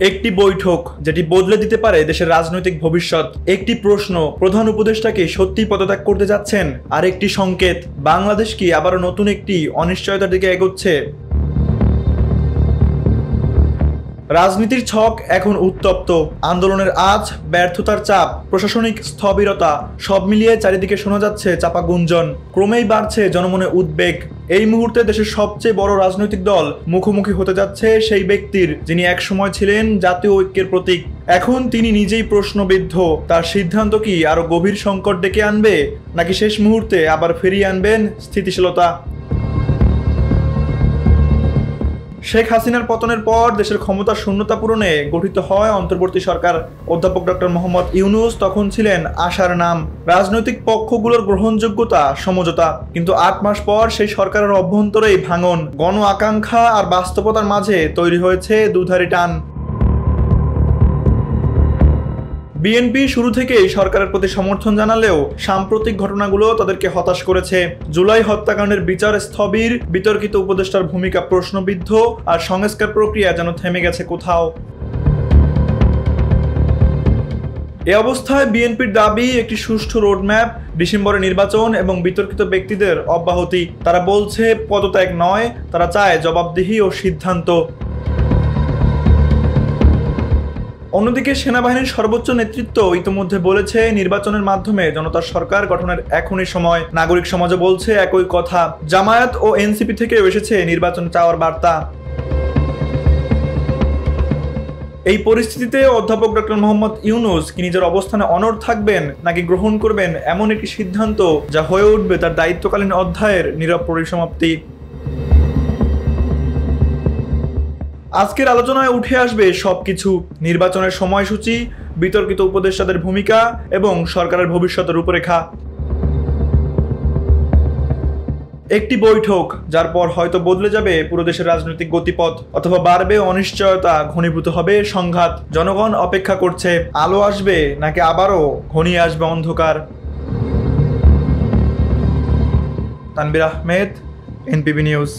একটি বৈঠক যেটি বদলে দিতে পারে দেশের রাজনৈতিক ভবিষ্যৎ। একটি প্রশ্ন, প্রধান উপদেষ্টা কি সত্যি পদত্যাগ করতে যাচ্ছেন? আর একটি সংকেত, বাংলাদেশ কি আবারও নতুন একটি অনিশ্চয়তার দিকে এগোচ্ছে? রাজনীতির ছক এখন উত্তপ্ত। আন্দোলনের আজ, ব্যর্থতার চাপ, প্রশাসনিক স্থবিরতা, সব মিলিয়ে চারিদিকে শোনা যাচ্ছে চাপা গুঞ্জন। ক্রমেই বাড়ছে জনমনে উদ্বেগ। এই মুহূর্তে দেশের সবচেয়ে বড় রাজনৈতিক দল মুখোমুখি হতে যাচ্ছে সেই ব্যক্তির যিনি একসময় ছিলেন জাতীয় ঐক্যের প্রতীক। এখন তিনি নিজেই প্রশ্নবিদ্ধ। তার সিদ্ধান্ত কি আরো গভীর সংকট ডেকে আনবে, নাকি শেষ মুহূর্তে আবার ফিরিয়ে আনবেন স্থিতিশীলতা? শেখ হাসিনার পতনের পর দেশের ক্ষমতার শূন্যতা পূরণে গঠিত হয় অন্তর্বর্তী সরকার। অধ্যাপক ডক্টর মোহাম্মদ ইউনূস তখন ছিলেন আশার নাম, রাজনৈতিক পক্ষগুলোর গ্রহণযোগ্যতা সমঝোতা। কিন্তু ৮ মাস পর সেই সরকারের অভ্যন্তরেই ভাঙন। গণ আকাঙ্ক্ষা আর বাস্তবতার মাঝে তৈরি হয়েছে দুধারি টান। বিএনপি শুরু থেকেই সরকারের প্রতি সমর্থন জানালেও সাম্প্রতিক ঘটনাগুলো তাদেরকে হতাশ করেছে। জুলাই হত্যাকাণ্ডের বিচার স্থবির, বিতর্কিত উপদেষ্টার ভূমিকা প্রশ্নবিদ্ধ, আর সংস্কার প্রক্রিয়া যেন থেমে গেছে কোথাও। এ অবস্থায় বিএনপির দাবি একটি সুষ্ঠু রোডম্যাপ, ডিসেম্বরে নির্বাচন এবং বিতর্কিত ব্যক্তিদের অব্যাহতি। তারা বলছে পদত্যাগ নয়, তারা চায় জবাবদিহি ও সিদ্ধান্ত। অন্যদিকে সেনাবাহিনীর সর্বোচ্চ নেতৃত্ব ইতিমধ্যে বলেছে নির্বাচনের মাধ্যমে জনতার সরকার গঠনের এখনই সময়। নাগরিক সমাজও বলছে একই কথা। জামায়াত ও এনসিপি থেকেও এসেছে নির্বাচন চাওয়ার বার্তা। এই পরিস্থিতিতে অধ্যাপক ডক্টর মোহাম্মদ ইউনূস কি নিজের অবস্থানে অনড় থাকবেন, নাকি গ্রহণ করবেন এমন একটি সিদ্ধান্ত যা হয়ে উঠবে তার দায়িত্বকালীন অধ্যায়ের নীরব পরিসমাপ্তি? আজকের আলোচনায় উঠে আসবে সবকিছু: নির্বাচনের সময়সূচি, বিতর্কিত উপদেষ্টাদের ভূমিকা এবং সরকারের ভবিষ্যতের রূপরেখা। একটি বৈঠক যার পর হয়তো বদলে যাবে পুরো দেশের রাজনৈতিক গতিপথ, অথবা বাড়বে অনিশ্চয়তা, ঘনীভূত হবে সংঘাত। জনগণ অপেক্ষা করছে, আলো আসবে নাকি আবারও ঘনিয়ে আসবে অন্ধকার। তানভীর আহমেদ, এনপিবি নিউজ।